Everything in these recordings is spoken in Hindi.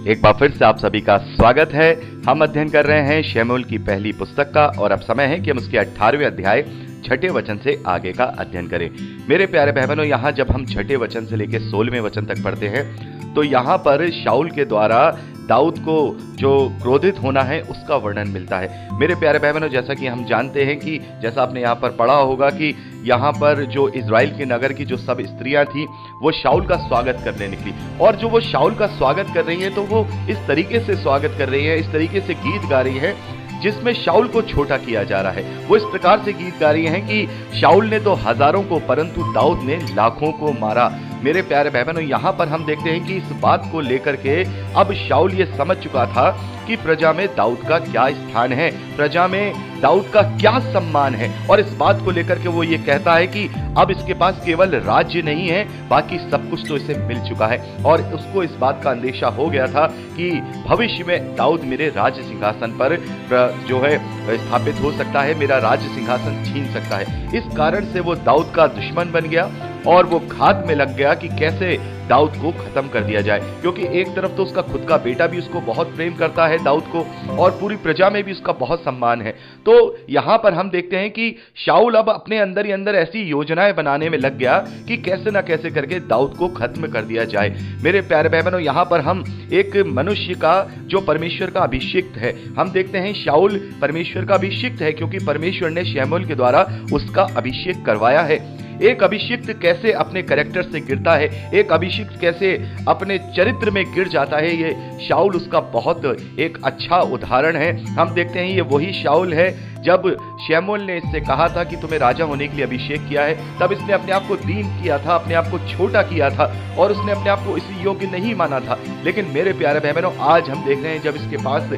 एक बार फिर से आप सभी का स्वागत है। हम अध्ययन कर रहे हैं शमूएल की पहली पुस्तक का और अब समय है कि हम उसके 18वें अध्याय 6ठे वचन से आगे का अध्ययन करें। मेरे प्यारे बहनों, यहाँ जब हम 6ठे वचन से लेकर 16वें वचन तक पढ़ते हैं तो यहाँ पर शाऊल के द्वारा दाऊद को जो क्रोधित होना है उसका वर्णन मिलता है। मेरे प्यारे बहनों, जैसा कि हम जानते हैं कि जैसा आपने यहाँ पर पढ़ा होगा कि यहाँ पर जो इज़राइल के नगर की जो सब स्त्रियां थी वो शाऊल का स्वागत करने निकली, और जो वो शाऊल का स्वागत कर रही हैं तो वो इस तरीके से स्वागत कर रही है, इस तरीके से गीत गा रही है जिसमें शाऊल को छोटा किया जा रहा है। वो इस प्रकार से गीत गा रही हैं कि शाऊल ने तो हजारों को परंतु दाऊद ने लाखों को मारा। मेरे प्यारे बहनों, यहाँ पर हम देखते हैं कि इस बात को लेकर के अब शाऊल ये समझ चुका था कि प्रजा में दाऊद का क्या स्थान है, प्रजा में दाऊद का क्या सम्मान है, और इस बात को लेकर के वो ये कहता है कि अब इसके पास केवल राज्य नहीं है, बाकी सब कुछ तो इसे मिल चुका है। और उसको इस बात का अंदेशा हो गया था कि भविष्य में दाऊद मेरे राज्य सिंहासन पर जो है स्थापित हो सकता है, मेरा राज्य सिंहासन छीन सकता है। इस कारण से वो दाऊद का दुश्मन बन गया और वो घात में लग गया कि कैसे दाऊद को खत्म कर दिया जाए, क्योंकि एक तरफ तो उसका खुद का बेटा भी उसको बहुत प्रेम करता है दाऊद को, और पूरी प्रजा में भी उसका बहुत सम्मान है। तो यहां पर हम देखते हैं कि शाऊल अब अपने अंदर ही अंदर ऐसी योजनाएं बनाने में लग गया कि कैसे ना कैसे करके दाऊद को खत्म कर दिया जाए। मेरे प्यारे बहनों, यहां पर हम एक मनुष्य का जो परमेश्वर का अभिषिक्त है, हम देखते हैं शाऊल परमेश्वर का अभिषिक्त है क्योंकि परमेश्वर ने शमूएल के द्वारा उसका अभिषेक करवाया है। एक अभिषिक्त कैसे अपने कैरेक्टर से गिरता है, एक अभिषिक्त कैसे अपने चरित्र में गिर जाता है, ये शाऊल उसका बहुत एक अच्छा उदाहरण है। हम देखते हैं ये वही शाऊल है जब शमूएल ने इससे कहा था कि तुम्हें राजा होने के लिए अभिषेक किया है, तब इसने अपने आप को दीन किया था, अपने आप को छोटा किया था और उसने अपने आप को इसी योग्य नहीं माना था। लेकिन मेरे प्यारे बहनों, आज हम देख रहे हैं जब इसके पास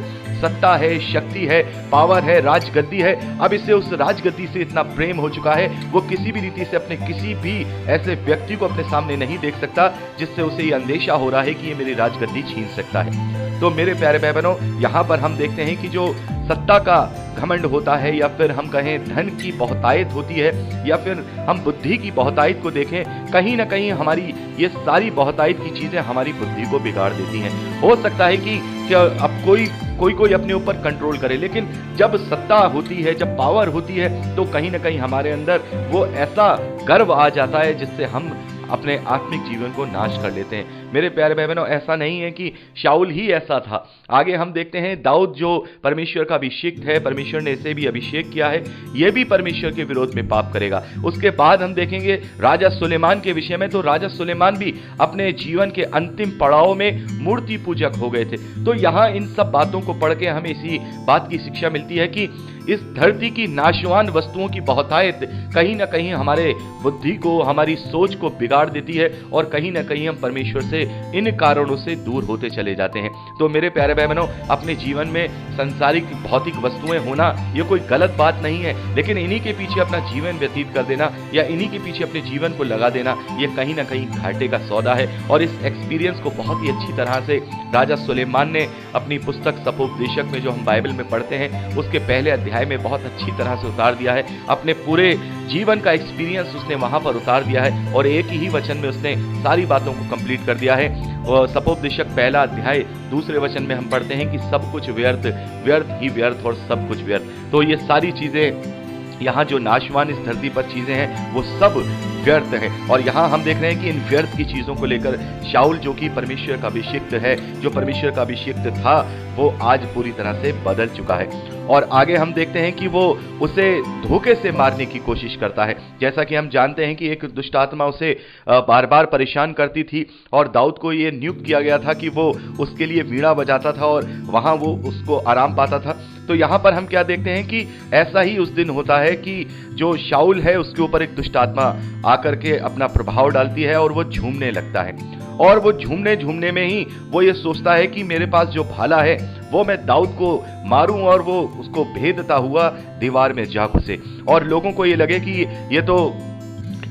सत्ता है, शक्ति है, पावर है, राजगद्दी है, अब इसे उस राजगद्दी से इतना प्रेम हो चुका है वो किसी भी रीति से अपने किसी भी ऐसे व्यक्ति को अपने सामने नहीं देख सकता जिससे उसे ये अंदेशा हो रहा है कि ये मेरी राजगद्दी छीन सकता है। तो मेरे प्यारे बहनों, यहाँ पर हम देखते हैं कि जो सत्ता का घमंड होता है या फिर हम कहें धन की बहुतायत होती है या फिर हम बुद्धि की बहुतायत को देखें, कहीं ना कहीं हमारी ये सारी बहुतायत की चीजें हमारी बुद्धि को बिगाड़ देती हैं। हो सकता है कि अब कोई अपने ऊपर कंट्रोल करे, लेकिन जब सत्ता होती है, जब पावर होती है तो कहीं ना कहीं हमारे अंदर वो ऐसा गर्व आ जाता है जिससे हम अपने आत्मिक जीवन को नाश कर लेते हैं। मेरे प्यारे बहनों, ऐसा नहीं है कि शाऊल ही ऐसा था। आगे हम देखते हैं दाऊद जो परमेश्वर का अभिषेक है, परमेश्वर ने इसे भी अभिषेक किया है, यह भी परमेश्वर के विरोध में पाप करेगा। उसके बाद हम देखेंगे राजा सुलेमान के विषय में, तो राजा सुलेमान भी अपने जीवन के अंतिम पड़ाव में मूर्ति पूजक हो गए थे। तो यहाँ इन सब बातों को पढ़ के हमें इसी बात की शिक्षा मिलती है कि इस धरती की नाशवान वस्तुओं की बहुतायत कहीं ना कहीं हमारे बुद्धि को, हमारी सोच को बिगाड़ देती है और कहीं ना कहीं हम परमेश्वर से इन कारणों से दूर होते चले जाते हैं। तो मेरे प्यारे बहनों, अपने जीवन में संसारिक भौतिक वस्तुएं होना ये कोई गलत बात नहीं है, लेकिन इन्हीं के पीछे अपना जीवन व्यतीत कर देना या इन्हीं के पीछे अपने जीवन को लगा देना ये कहीं ना कहीं घाटे का सौदा है। और इस एक्सपीरियंस को बहुत ही अच्छी तरह से राजा सुलेमान ने अपनी पुस्तक सपोपदेशक में, जो हम बाइबल में पढ़ते हैं, उसके पहले अध्याय में बहुत अच्छी तरह से उतार दिया है। अपने पूरे जीवन का एक्सपीरियंस उसने वहां पर उतार दिया है और एक ही वचन में उसने सारी बातों को कंप्लीट कर दिया है। और सपोपदेशक पहला अध्याय 2 वचन में हम पढ़ते हैं कि सब कुछ व्यर्थ, व्यर्थ ही व्यर्थ और सब कुछ व्यर्थ। तो ये सारी चीजें, यहाँ जो नाशवान इस धरती पर चीजें हैं वो सब व्यर्थ है। और यहाँ हम देख रहे हैं कि इन व्यर्थ की चीजों को लेकर शाऊल, जो कि परमेश्वर का अभिषिक्त है, जो परमेश्वर का अभिषिक्त था, वो आज पूरी तरह से बदल चुका है। और आगे हम देखते हैं कि वो उसे धोखे से मारने की कोशिश करता है। जैसा कि हम जानते हैं कि एक दुष्ट आत्मा उसे बार बार परेशान करती थी और दाऊद को ये नियुक्त किया गया था कि वो उसके लिए वीणा बजाता था और वहां वो उसको आराम पाता था। तो यहाँ पर हम क्या देखते हैं कि ऐसा ही उस दिन होता है कि जो शाऊल है उसके ऊपर एक दुष्ट आत्मा आकर के अपना प्रभाव डालती है और वो झूमने लगता है। और वो झूमने में ही वो ये सोचता है कि मेरे पास जो भाला है वो मैं दाऊद को मारूं और वो उसको भेदता हुआ दीवार में जा घुसे और लोगों को ये लगे कि ये तो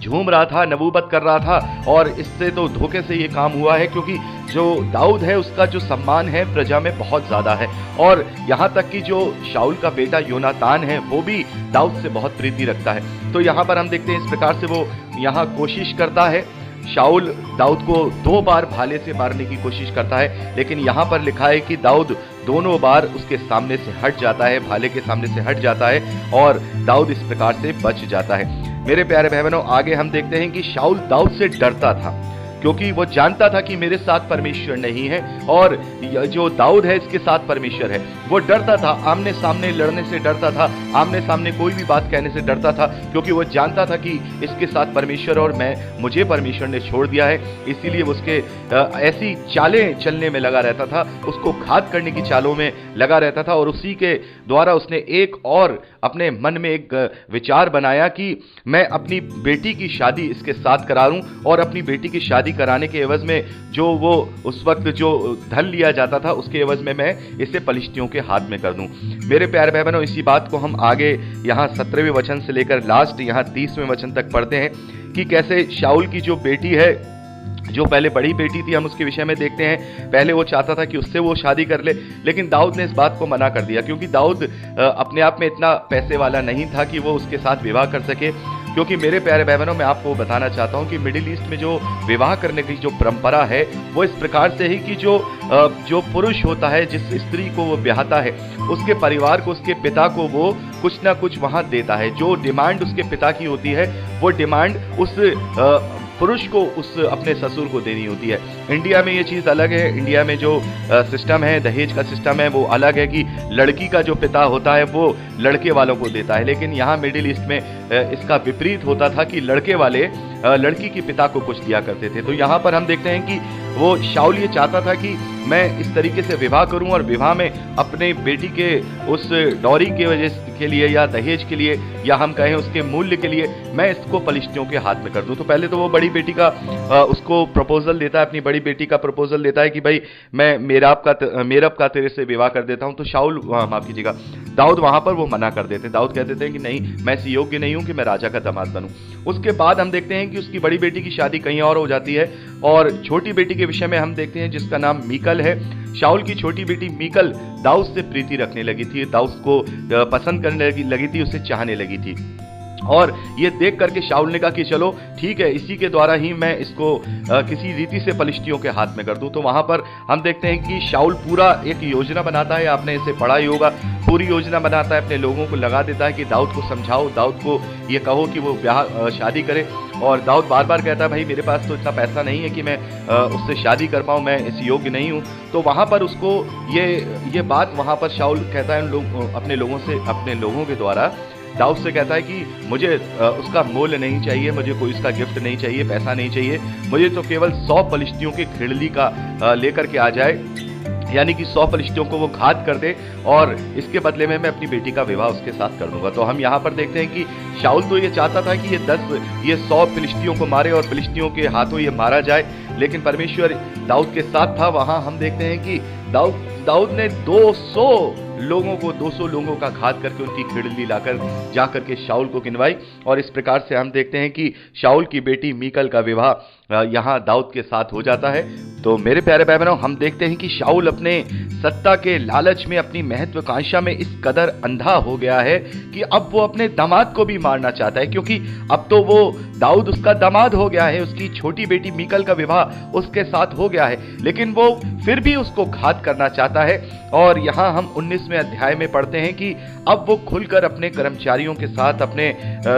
झूम रहा था, नबूवत कर रहा था, और इससे तो धोखे से ये काम हुआ है, क्योंकि जो दाऊद है उसका जो सम्मान है प्रजा में बहुत ज्यादा है, और यहाँ तक कि जो शाऊल का बेटा योनातान है वो भी दाऊद से बहुत प्रीति रखता है। तो यहाँ पर हम देखते हैं इस प्रकार से वो यहाँ कोशिश करता है। शाऊल दाऊद को 2 बार भाले से मारने की कोशिश करता है, लेकिन यहाँ पर लिखा है कि दाऊद दोनों बार उसके सामने से हट जाता है, भाले के सामने से हट जाता है, और दाऊद इस प्रकार से बच जाता है। मेरे प्यारे भाई बहनों, आगे हम देखते हैं कि शाऊल दाऊद से डरता था, क्योंकि वो जानता था कि मेरे साथ परमेश्वर नहीं है, और जो दाऊद है इसके साथ परमेश्वर है। वो डरता था, आमने सामने लड़ने से डरता था, आमने सामने कोई भी बात कहने से डरता था, क्योंकि वो जानता था कि इसके साथ परमेश्वर और मुझे परमेश्वर ने छोड़ दिया है। इसीलिए उसके ऐसी चालें चलने में लगा रहता था, उसको घात करने की चालों में लगा रहता था, और उसी के द्वारा उसने एक और अपने मन में एक विचार बनाया कि मैं अपनी बेटी की शादी इसके साथ करा लूं, और अपनी बेटी की शादी कराने के एवज में जो वो उस वक्त जो धन लिया जाता था उसके एवज में मैं इसे पलिश्तियों के हाथ में कर दूं। मेरे प्यारे भाई बहनों, इसी बात को हम आगे यहाँ 17वें वचन से लेकर लास्ट यहाँ 30वें वचन तक पढ़ते हैं कि कैसे शाऊल की जो बेटी है, जो पहले बड़ी बेटी थी, हम उसके विषय में देखते हैं। पहले वो चाहता था कि उससे वो शादी कर ले, लेकिन दाऊद ने इस बात को मना कर दिया, क्योंकि दाऊद अपने आप में इतना पैसे वाला नहीं था कि वो उसके साथ विवाह कर सके। क्योंकि मेरे प्यारे भाई बहनों, मैं आपको बताना चाहता हूं कि मिडिल ईस्ट में जो विवाह करने की जो परंपरा है वो इस प्रकार से है कि जो पुरुष होता है, जिस स्त्री को वो ब्याहता है, उसके परिवार को, उसके पिता को वो कुछ ना कुछ वहां देता है। जो डिमांड उसके पिता की होती है वो डिमांड उस पुरुष को उस अपने ससुर को देनी होती है। इंडिया में ये चीज़ अलग है। इंडिया में जो सिस्टम है, दहेज का सिस्टम है, वो अलग है कि लड़की का जो पिता होता है वो लड़के वालों को देता है। लेकिन यहाँ मिडिल ईस्ट में इसका विपरीत होता था कि लड़के वाले लड़की के पिता को कुछ दिया करते थे। तो यहाँ पर हम देखते हैं कि वो शाऊल ये चाहता था कि मैं इस तरीके से विवाह करूं, और विवाह में अपने बेटी के उस डॉरी के वजह के लिए या दहेज के लिए या हम कहें उसके मूल्य के लिए मैं इसको पलिश्तियों के हाथ में कर दूं। तो पहले तो वो बड़ी बेटी का उसको प्रपोजल देता है, अपनी बड़ी बेटी का प्रपोजल देता है कि भाई मैं मेरब का तेरे से विवाह कर देता हूं। तो शाऊल, माफ कीजिएगा, दाऊद वहां पर वो मना कर देते हैं। दाऊद कह देते हैं कि नहीं, मैं इस योग्य नहीं हूं कि मैं राजा का दामाद बनूं। उसके बाद हम देखते हैं कि उसकी बड़ी बेटी की शादी कहीं और हो जाती है, और छोटी बेटी के विषय में हम देखते हैं जिसका नाम मीकल है। शाऊल की छोटी बेटी मीकल दाऊद से प्रीति रखने लगी थी, दाऊद को पसंद करने लगी थी, उसे चाहने लगी थी। और ये देख करके शाऊल ने कहा कि चलो ठीक है, इसी के द्वारा ही मैं इसको किसी रीति से पलिश्तियों के हाथ में कर दूं। तो वहां पर हम देखते हैं कि शाऊल पूरा एक योजना बनाता है, आपने इसे पढ़ा ही होगा, पूरी योजना बनाता है, अपने लोगों को लगा देता है कि दाऊद को समझाओ, दाऊद को ये कहो कि वो शादी करे। और दाऊद बार बार कहता है भाई मेरे पास तो इतना पैसा नहीं है कि मैं उससे शादी कर पाऊँ, मैं इस योग्य नहीं हूँ। तो वहाँ पर उसको ये बात वहाँ पर शाऊल कहता है अपने लोगों के द्वारा दाऊद से कहता है कि मुझे उसका मोल नहीं चाहिए, मुझे कोई उसका गिफ्ट नहीं चाहिए, पैसा नहीं चाहिए, मुझे तो केवल 100 पलिश्तियों के खिड़ली का लेकर के आ जाए, यानी कि 100 पलिश्तियों को वो घात कर दे, और इसके बदले में मैं अपनी बेटी का विवाह उसके साथ कर दूंगा। तो हम यहाँ पर देखते हैं कि शाऊल तो ये चाहता था कि ये 100 फिलिश्तियों को मारे और फिलिश्तियों के हाथों ये मारा जाए, लेकिन परमेश्वर दाऊद के साथ था। वहां हम देखते हैं कि दाऊद ने 200 लोगों का घात करके उनकी खिड़ली लाकर जाकर के शाऊल को गिनवाई, और इस प्रकार से हम देखते हैं कि शाऊल की बेटी मीकल का विवाह यहाँ दाऊद के साथ हो जाता है। तो मेरे प्यारे भाई बहनों, हम देखते हैं कि शाऊल अपने सत्ता के लालच में, अपनी महत्वाकांक्षा में इस कदर अंधा हो गया है कि अब वो अपने दामाद को भी मारना चाहता है, क्योंकि अब तो वो दाऊद उसका दामाद हो गया है, उसकी छोटी बेटी मीकल का विवाह उसके साथ हो गया है, लेकिन वो फिर भी उसको घात करना चाहता है। और यहाँ हम 19वें अध्याय में पढ़ते हैं कि अब वो खुलकर अपने कर्मचारियों के साथ, अपने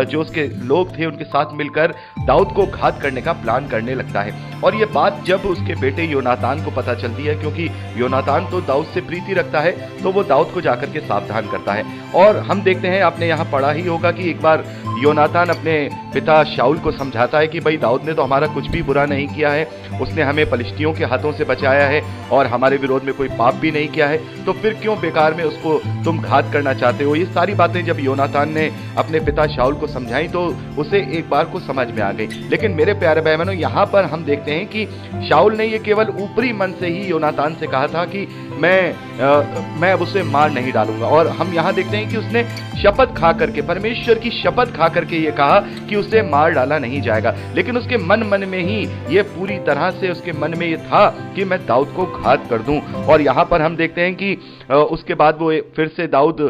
जो उसके लोग थे उनके साथ मिलकर दाऊद को घात करने का प्लान करने लगता है। और ये बात जब उसके बेटे योनातान को पता चलती है, क्योंकि योनातान तो दाऊद से प्रीति रखता है, तो वो दाऊद को जाकर के सावधान करता है। और हम देखते हैं, आपने यहाँ पढ़ा ही होगा कि एक बार योनातान अपने पिता शाऊल को समझाता है कि भाई दाऊद ने तो हमारा कुछ भी बुरा नहीं किया है, उसने हमें पलिश्तियों के हाथों से बचाया है और हमारे विरोध में कोई पाप भी नहीं किया है, तो फिर क्यों बेकार में उसको तुम घात करना चाहते हो। ये सारी बातें जब योनातान ने अपने पिता शाऊल को समझाई तो उसे एक बार को समझ में आ गई। लेकिन मेरे प्यारे भाई बहनों, यहाँ पर हम देखते हैं कि शाऊल ने ये केवल ऊपरी मन से ही योनातान से कहा था कि मैं अब उसे मार नहीं डालूंगा। और हम यहाँ देखते हैं कि उसने शपथ खा करके, परमेश्वर की शपथ खा करके ये कहा कि उसे मार डाला नहीं जाएगा। लेकिन उसके मन में ही ये पूरी तरह से उसके मन में ये था कि मैं दाऊद को घात कर दूं। और यहाँ पर हम देखते हैं कि उसके बाद वो फिर से दाऊद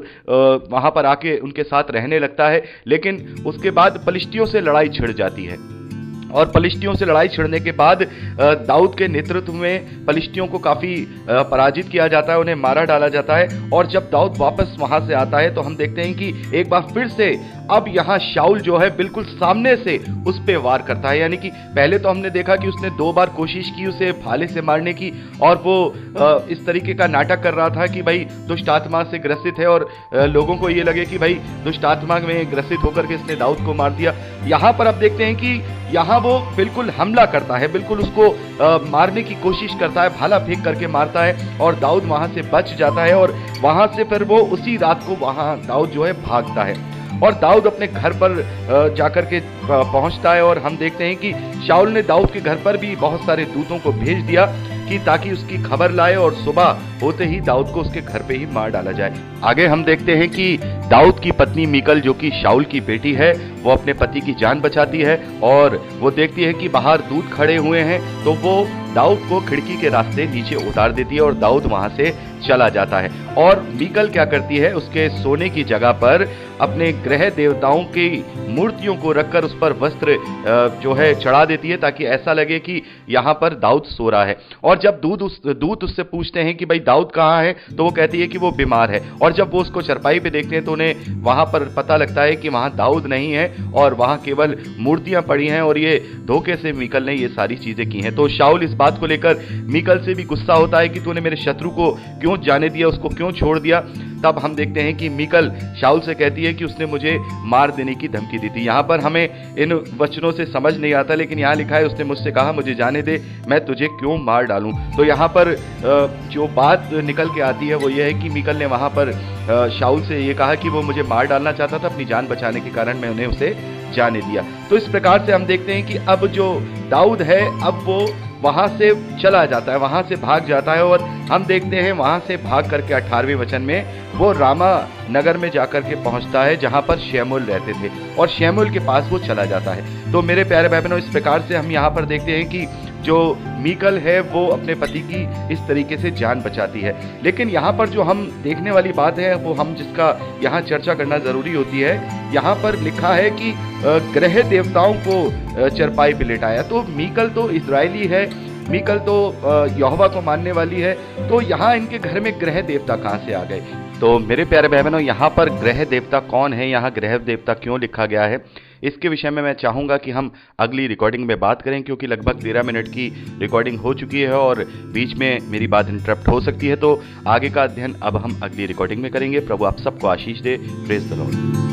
वहां पर आके उनके साथ रहने लगता है। लेकिन उसके बाद पलिश्तियों से लड़ाई छिड़ जाती है और पलिश्तियों से लड़ाई छिड़ने के बाद दाऊद के नेतृत्व में पलिश्तियों को काफी पराजित किया जाता है, उन्हें मारा डाला जाता है। और जब दाऊद वापस वहां से आता है तो हम देखते हैं कि एक बार फिर से अब यहाँ शाऊल जो है बिल्कुल सामने से उस पे वार करता है। यानी कि पहले तो हमने देखा कि उसने 2 बार कोशिश की उसे भाले से मारने की, और वो इस तरीके का नाटक कर रहा था कि भाई दुष्ट आत्मा से ग्रसित है और लोगों को ये लगे कि भाई दुष्ट आत्मा में ग्रसित होकर के इसने दाऊद को मार दिया। यहाँ पर अब देखते हैं कि यहाँ वो बिल्कुल हमला करता है, बिल्कुल उसको मारने की कोशिश करता है, भाला फेंक करके मारता है और दाऊद वहां से बच जाता है। और वहां से फिर वो उसी रात को वहां दाऊद जो है भागता है और दाऊद अपने घर पर जाकर के पहुंचता है। और हम देखते हैं कि शाऊल ने दाऊद के घर पर भी बहुत सारे दूतों को भेज दिया कि ताकि उसकी खबर लाए और सुबह होते ही दाऊद को उसके घर पे ही मार डाला जाए। आगे हम देखते हैं कि दाऊद की पत्नी मीकल, जो कि शाऊल की बेटी है, वो अपने पति की जान बचाती है और वो देखती है कि बाहर दूत खड़े हुए हैं तो वो दाऊद को खिड़की के रास्ते नीचे उतार देती है और दाऊद वहां से चला जाता है। और मीकल क्या करती है, उसके सोने की जगह पर अपने ग्रह देवताओं की मूर्तियों को रखकर उस पर वस्त्र जो है चढ़ा देती है ताकि ऐसा लगे कि यहाँ पर दाऊद सो रहा है। और जब दूत उससे पूछते हैं कि भाई दाऊद कहाँ है, तो वो कहती है कि वो बीमार है। और जब वो उसको चरपाई पे देखते हैं तो उन्हें वहां पर पता लगता है कि वहां दाऊद नहीं है और वहां केवल मूर्तियां पड़ी हैं और ये धोखे से मीकल ने ये सारी चीजें की हैं। तो शाऊल इस बात को लेकर मीकल से भी गुस्सा होता है कि तूने मेरे शत्रु को क्यों जाने दिया, उसको क्यों छोड़ दिया। तब हम देखते हैं कि मीकल शाऊल से कहती है कि उसने मुझे मार देने की धमकी दी थी। यहाँ पर हमें इन वचनों से समझ नहीं आता, लेकिन यहाँ लिखा है उसने मुझसे कहा मुझे जाने दे, मैं तुझे क्यों मार डालूं। तो यहाँ पर जो बात निकल के आती है वो ये है कि मीकल ने वहाँ पर शाऊल से ये कहा कि वो मुझे मार डालना चाहता था, अपनी जान बचाने के कारण मैंने उसे जाने दिया। तो इस प्रकार से हम देखते हैं कि अब जो दाऊद है अब वो वहां से चला जाता है, वहां से भाग जाता है। और हम देखते हैं वहां से भाग करके 18वें वचन में वो रामा नगर में जाकर के पहुंचता है जहां पर शमूएल रहते थे और शमूएल के पास वो चला जाता है। तो मेरे प्यारे भाई बहनों, इस प्रकार से हम यहाँ पर देखते हैं कि जो मीकल है वो अपने पति की इस तरीके से जान बचाती है। लेकिन यहाँ पर जो हम देखने वाली बात है वो हम जिसका यहाँ चर्चा करना जरूरी होती है, यहाँ पर लिखा है कि ग्रह देवताओं को चरपाई पे लेटाया। तो मीकल तो इजरायली है, मीकल तो यहोवा को मानने वाली है, तो यहाँ इनके घर में ग्रह देवता कहाँ से आ गए। तो मेरे प्यारे भाई बहनों, यहाँ पर ग्रह देवता कौन है, यहाँ ग्रह देवता क्यों लिखा गया है, इसके विषय में मैं चाहूँगा कि हम अगली रिकॉर्डिंग में बात करें, क्योंकि लगभग 13 मिनट की रिकॉर्डिंग हो चुकी है और बीच में मेरी बात इंटरप्ट हो सकती है। तो आगे का अध्ययन अब हम अगली रिकॉर्डिंग में करेंगे। प्रभु आप सबको आशीष दे। Praise the Lord.